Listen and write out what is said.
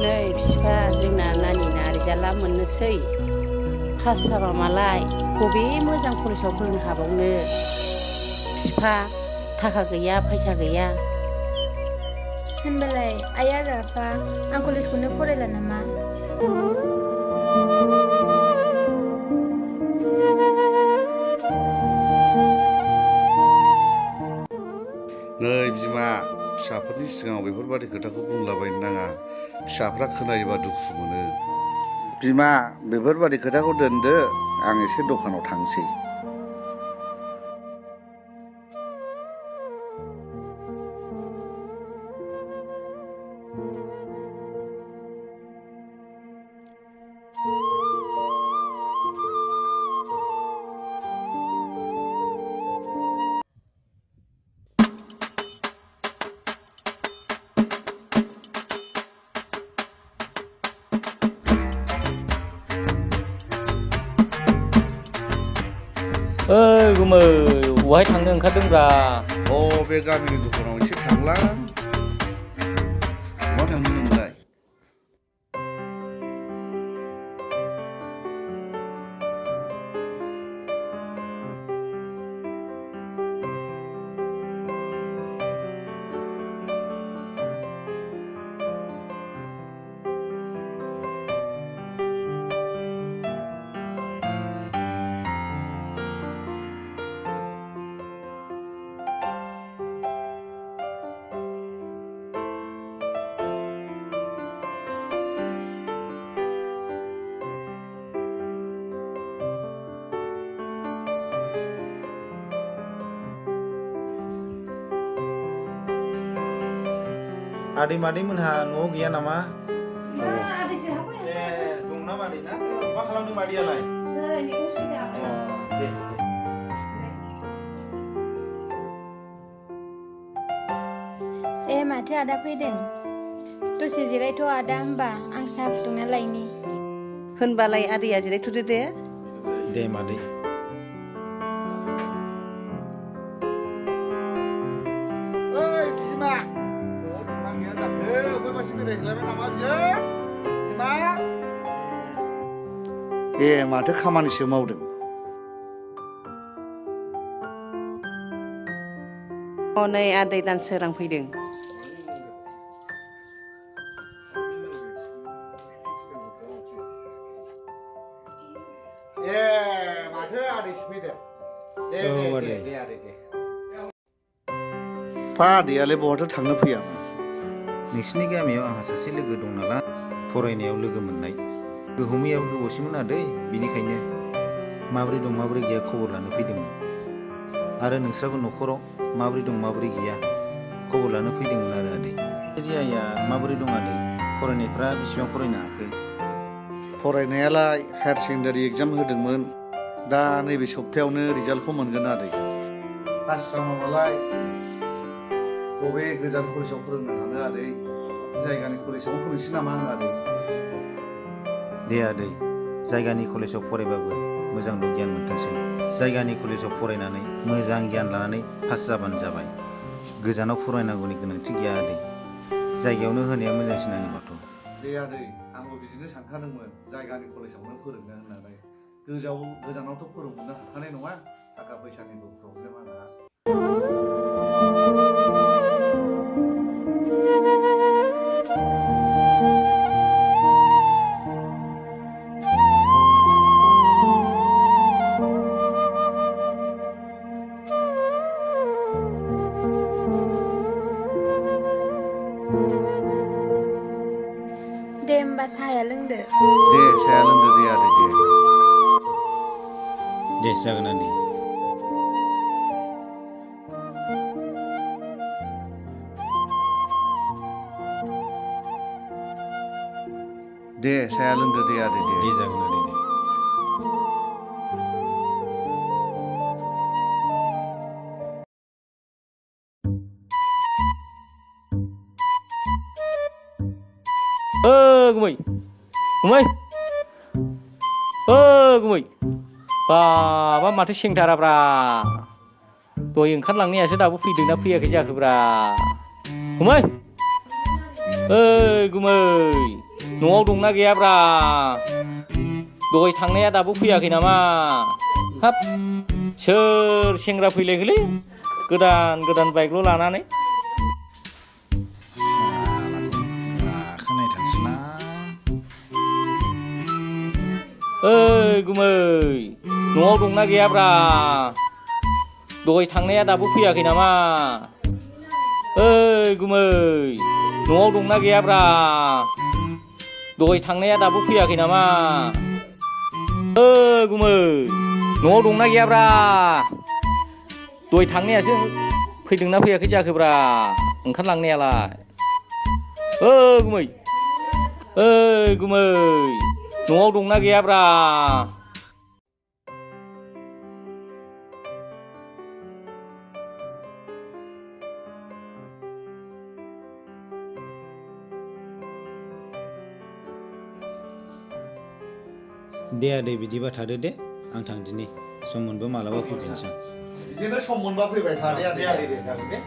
नै बिफा जोंना नानिना रिजाल्टआ मोननोसै पास जाबा मालाय बबे मोजां कलेजाव फोरोंनो हाबावनो बिफा थाखा गैया फैसा गैया होनबालाय आइ आरो आफा आं कलेजखौनो फरायला नामा नै बिमा फिसाफोरनि सिगाङाव बेफोरबादि खोथाखौ बुंलाबायनो नाङा फिसाफ्रा खोनायोबा दुखु मोनो बिमा बेफोरबादि खोथाखौ दोनदो आं एसे दखानाव थांसै ओइ गुमै बहाय थांनो ओंखारदोंब्रा बे गामिनि दखानाव एसे थांला बहा थांनो नोंलाय आदै मादै मोनहा न'आव गैया नामा? आदैसो हाबाय। दंना मादै ना? मा खालामदों मादैयालाय? नै मैगं सायदों। दे। माथो आदा फैदों दसे जिरायथ' आदा होमबा आं साहा फुदुंना लायनि होनबालाय आदैया जिरायथ'दो दे दे मादै ओइ बिमा न'आव दंना गैया जाखो बयबासो बेरायहैलायबाय नामा बियो बिमा माथो खामानिसो मावदों नै आदै दानसोरां फैदों माथो आदैसो फैदों दे आदै फा आदैयालाय बहाथो थांनो फैयामोन नोंसिनि गामियाव आंहा सासे लोगो दं नालाय फरायनायाव लोगो मोननाय गोहमैयाबो गोबावसैमोन आदै बिनिखायनो माबोरै दं माबोरै गैया खबर लानो फैदोंमोन आरो नोंस्राबो न'खराव माबोरै दं माबोरै गैया खबर लानो फैदोंमोन आरो आदै रियाया माबोरै दं आदै फरायनायफ्रा बेसेबां फरायनो हाखो फरायनायालाय हायार सेकेन्डारि एग्जाम होदोंमोन दा नैबे सप्तायावनो रिजाल्टखौ मोनगोन आदै पास जामालाय बबे गोजान कलेजाव फोरोंनो हानो आदै जायगानि कलेजाव फोरोंसै नामा आं आदै दे आदै जायगानि कलेजाव फरायबाबो मोजांल' गियान मोनथोंसै जायगानि कलेजाव फरायनानै मोजां गियान लानानै पास जाबानो जाबाय गोजानाव फरायनांगौनि गोनांथि गैया आदै जायगायावनो होनाया मोजांसिन आंनिबाथ' दे आदै आंबो बिदिनो सानखादोंमोन जायगानि कलेजावनो फोरोंनो होननानै गोजानावथ' फोरोंहरनो हाखानाय नङा थाखा फैसानिबो प्रब्लेम आंहा दे होमबा साहाया लोंदो दे साया लोंदो दे आदै दे जागोन आदै दे साया लोंदो दे आदै दे जागोन आदै दे गुमै गुमै गुमै बाबा माथो सेंथाराब्रा दहाय ओंखारलांनायासो दाबो फैदोंना फैयाखै जाखोब्रा गुमै गुमै न'आव दंना गैयाब्रा दहाय थांनाया दाबो फैयाखै नामा हाब सोर सेंग्रा फैलायखोलै गोदान गोदान बाइकल' लानानै गाखोनायथारसैलां ओइ गुमै न'आव दंना गैयाब्रा दहाय थांनाया दाबो फैयाखै नामा ओइ गुमै न'आव दंना गैयाब्रा दहाय थांनाया दाबो फैयाखै नामा ओइ गुमै न'आव दंना गैयाब्रा दहाय थांनायासो फैदोंना फैयाखै जाखोब्रा ओंखारलांनायालाय ओइ गुमै न'आव दंना गैयाब्रा दे आदै बिदिबा थादो दे आं थांदिनि सम मोनबा मालाबा फैफिनसै बिदिनो सम मोनबा फैबाय थादे आदै दे जागोन दे